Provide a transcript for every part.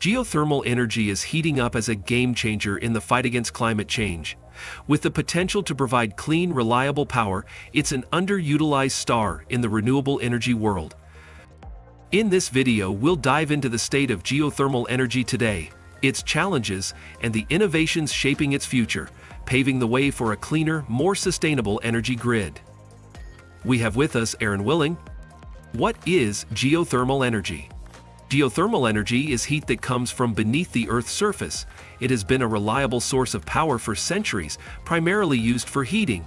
Geothermal energy is heating up as a game-changer in the fight against climate change. With the potential to provide clean, reliable power, it's an underutilized star in the renewable energy world. In this video, we'll dive into the state of geothermal energy today, its challenges, and the innovations shaping its future, paving the way for a cleaner, more sustainable energy grid. We have with us Aaron Willing. What is geothermal energy? Geothermal energy is heat that comes from beneath the Earth's surface. It has been a reliable source of power for centuries, primarily used for heating.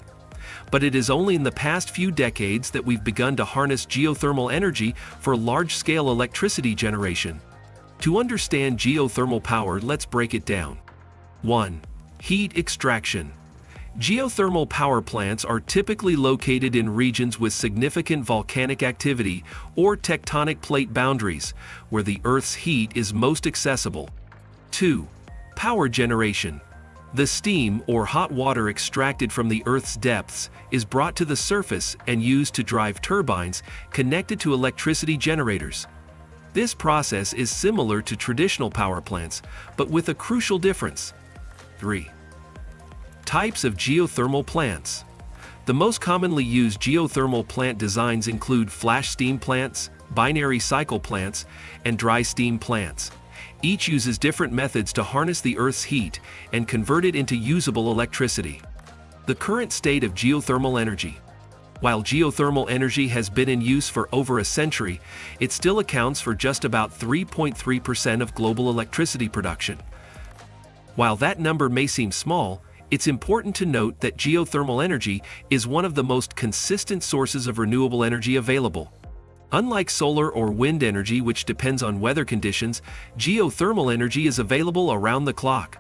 But it is only in the past few decades that we've begun to harness geothermal energy for large-scale electricity generation. To understand geothermal power, let's break it down. 1. Heat extraction. Geothermal power plants are typically located in regions with significant volcanic activity or tectonic plate boundaries, where the Earth's heat is most accessible. 2. Power generation. The steam or hot water extracted from the Earth's depths is brought to the surface and used to drive turbines connected to electricity generators. This process is similar to traditional power plants, but with a crucial difference. 3. Types of geothermal plants. The most commonly used geothermal plant designs include flash steam plants, binary cycle plants, and dry steam plants. Each uses different methods to harness the Earth's heat and convert it into usable electricity. The current state of geothermal energy. While geothermal energy has been in use for over a century, it still accounts for just about 3.3% of global electricity production. While that number may seem small, it's important to note that geothermal energy is one of the most consistent sources of renewable energy available. Unlike solar or wind energy, which depends on weather conditions, geothermal energy is available around the clock.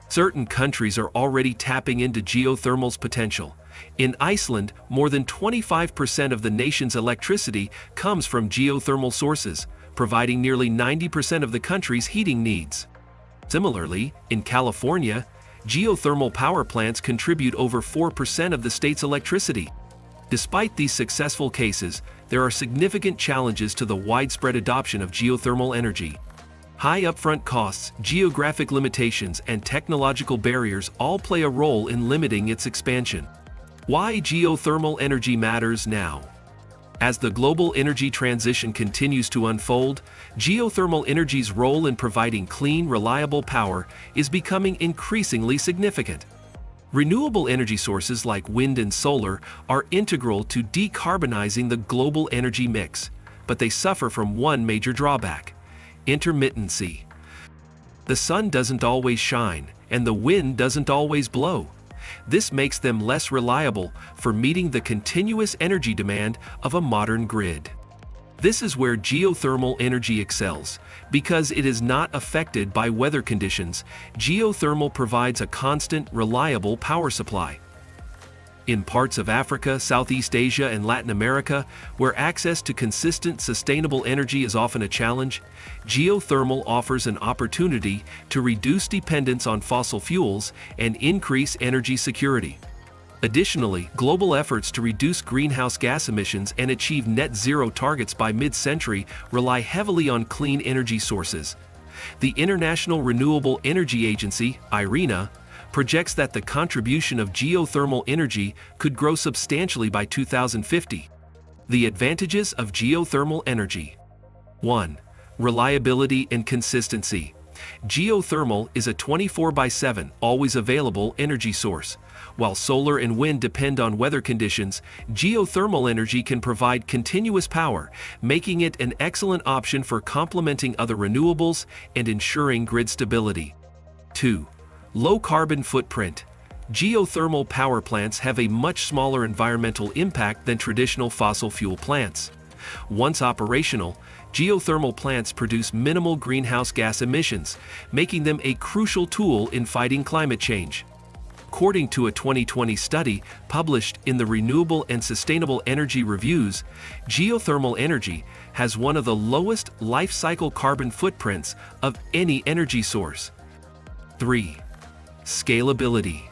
Certain countries are already tapping into geothermal's potential. In Iceland, more than 25% of the nation's electricity comes from geothermal sources, providing nearly 90% of the country's heating needs. Similarly, in California, geothermal power plants contribute over 4% of the state's electricity. Despite these successful cases, there are significant challenges to the widespread adoption of geothermal energy. High upfront costs, geographic limitations, and technological barriers all play a role in limiting its expansion. Why geothermal energy matters now? As the global energy transition continues to unfold, geothermal energy's role in providing clean, reliable power is becoming increasingly significant. Renewable energy sources like wind and solar are integral to decarbonizing the global energy mix, but they suffer from one major drawback: intermittency. The sun doesn't always shine, and the wind doesn't always blow. This makes them less reliable for meeting the continuous energy demand of a modern grid. This is where geothermal energy excels. Because it is not affected by weather conditions, geothermal provides a constant, reliable power supply. In parts of Africa, Southeast Asia, and Latin America, where access to consistent, sustainable energy is often a challenge, geothermal offers an opportunity to reduce dependence on fossil fuels and increase energy security. Additionally, global efforts to reduce greenhouse gas emissions and achieve net zero targets by mid-century rely heavily on clean energy sources. The International Renewable Energy Agency, IRENA, projects that the contribution of geothermal energy could grow substantially by 2050. The advantages of geothermal energy. 1. Reliability and consistency. Geothermal is a 24/7, always available energy source. While solar and wind depend on weather conditions, geothermal energy can provide continuous power, making it an excellent option for complementing other renewables and ensuring grid stability. 2. Low carbon footprint. Geothermal power plants have a much smaller environmental impact than traditional fossil fuel plants. Once operational, geothermal plants produce minimal greenhouse gas emissions, making them a crucial tool in fighting climate change. According to a 2020 study published in the Renewable and Sustainable Energy Reviews, geothermal energy has one of the lowest life cycle carbon footprints of any energy source. 3. Scalability.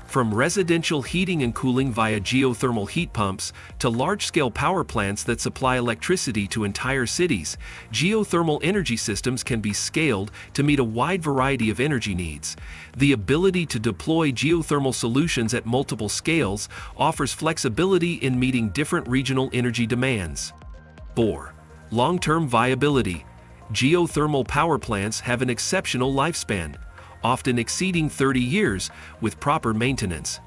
From residential heating and cooling via geothermal heat pumps to large-scale power plants that supply electricity to entire cities, geothermal energy systems can be scaled to meet a wide variety of energy needs. The ability to deploy geothermal solutions at multiple scales offers flexibility in meeting different regional energy demands. 4. Long-term viability. Geothermal power plants have an exceptional lifespan, often exceeding 30 years with proper maintenance.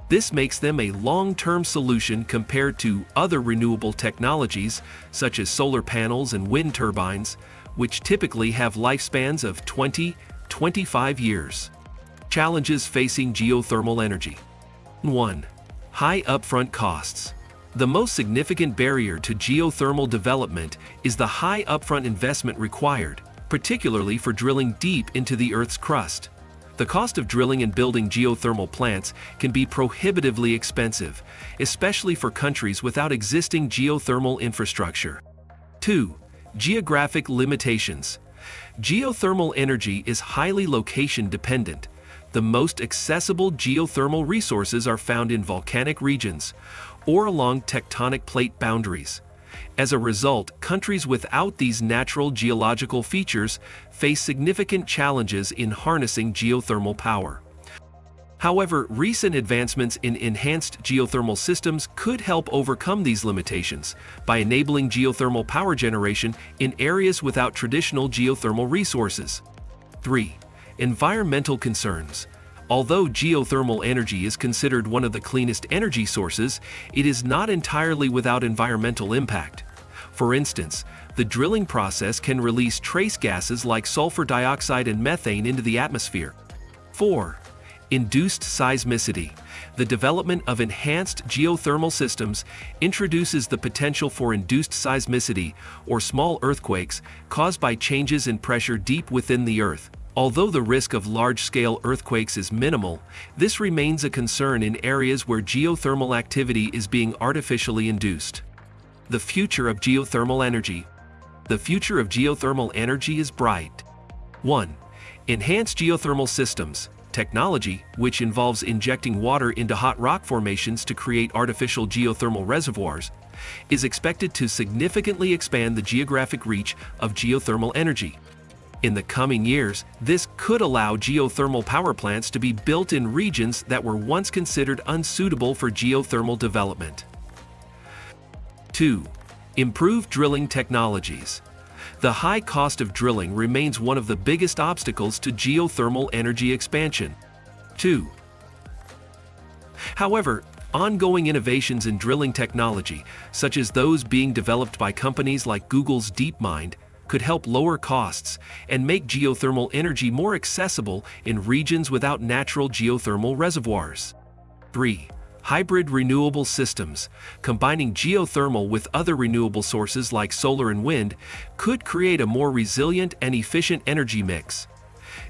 This makes them a long-term solution compared to other renewable technologies such as solar panels and wind turbines, which typically have lifespans of 20-25 years. Challenges facing geothermal energy. 1. High upfront costs. The most significant barrier to geothermal development is the high upfront investment required, particularly for drilling deep into the Earth's crust. The cost of drilling and building geothermal plants can be prohibitively expensive, especially for countries without existing geothermal infrastructure. 2. Geographic limitations. Geothermal energy is highly location-dependent. The most accessible geothermal resources are found in volcanic regions or along tectonic plate boundaries. As a result, countries without these natural geological features face significant challenges in harnessing geothermal power. However, recent advancements in enhanced geothermal systems could help overcome these limitations by enabling geothermal power generation in areas without traditional geothermal resources. 3. Environmental concerns. Although geothermal energy is considered one of the cleanest energy sources, it is not entirely without environmental impact. For instance, the drilling process can release trace gases like sulfur dioxide and methane into the atmosphere. 4. Induced seismicity. The development of enhanced geothermal systems introduces the potential for induced seismicity, or small earthquakes, caused by changes in pressure deep within the Earth. Although the risk of large-scale earthquakes is minimal, this remains a concern in areas where geothermal activity is being artificially induced. The future of geothermal energy. The future of geothermal energy is bright. 1. Enhanced geothermal systems. Technology, which involves injecting water into hot rock formations to create artificial geothermal reservoirs, is expected to significantly expand the geographic reach of geothermal energy. In the coming years, this could allow geothermal power plants to be built in regions that were once considered unsuitable for geothermal development. 2. Improved drilling technologies. The high cost of drilling remains one of the biggest obstacles to geothermal energy expansion. 2. However, ongoing innovations in drilling technology, such as those being developed by companies like Google's DeepMind, could help lower costs and make geothermal energy more accessible in regions without natural geothermal reservoirs. 3. Hybrid renewable systems. Combining geothermal with other renewable sources like solar and wind could create a more resilient and efficient energy mix.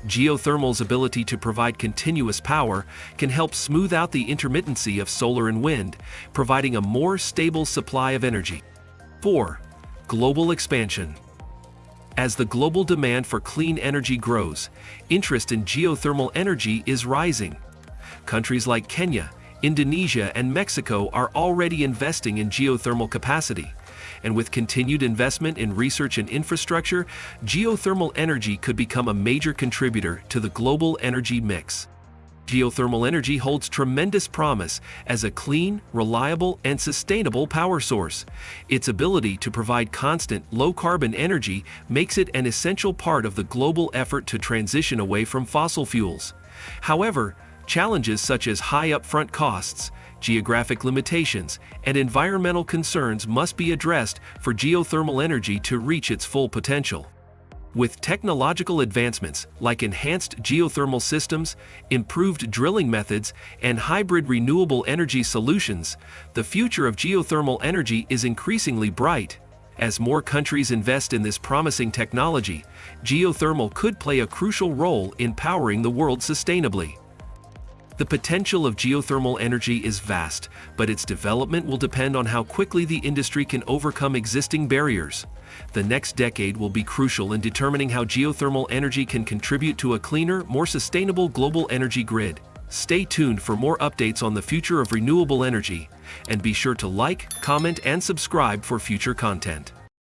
Geothermal's ability to provide continuous power can help smooth out the intermittency of solar and wind, providing a more stable supply of energy. 4. Global expansion. As the global demand for clean energy grows, interest in geothermal energy is rising. Countries like Kenya, Indonesia, and Mexico are already investing in geothermal capacity, and with continued investment in research and infrastructure, geothermal energy could become a major contributor to the global energy mix. Geothermal energy holds tremendous promise as a clean, reliable, and sustainable power source. Its ability to provide constant, low-carbon energy makes it an essential part of the global effort to transition away from fossil fuels. However, challenges such as high upfront costs, geographic limitations, and environmental concerns must be addressed for geothermal energy to reach its full potential. With technological advancements like enhanced geothermal systems, improved drilling methods, and hybrid renewable energy solutions, the future of geothermal energy is increasingly bright. As more countries invest in this promising technology, geothermal could play a crucial role in powering the world sustainably. The potential of geothermal energy is vast, but its development will depend on how quickly the industry can overcome existing barriers. The next decade will be crucial in determining how geothermal energy can contribute to a cleaner, more sustainable global energy grid. Stay tuned for more updates on the future of renewable energy, and be sure to like, comment, and subscribe for future content.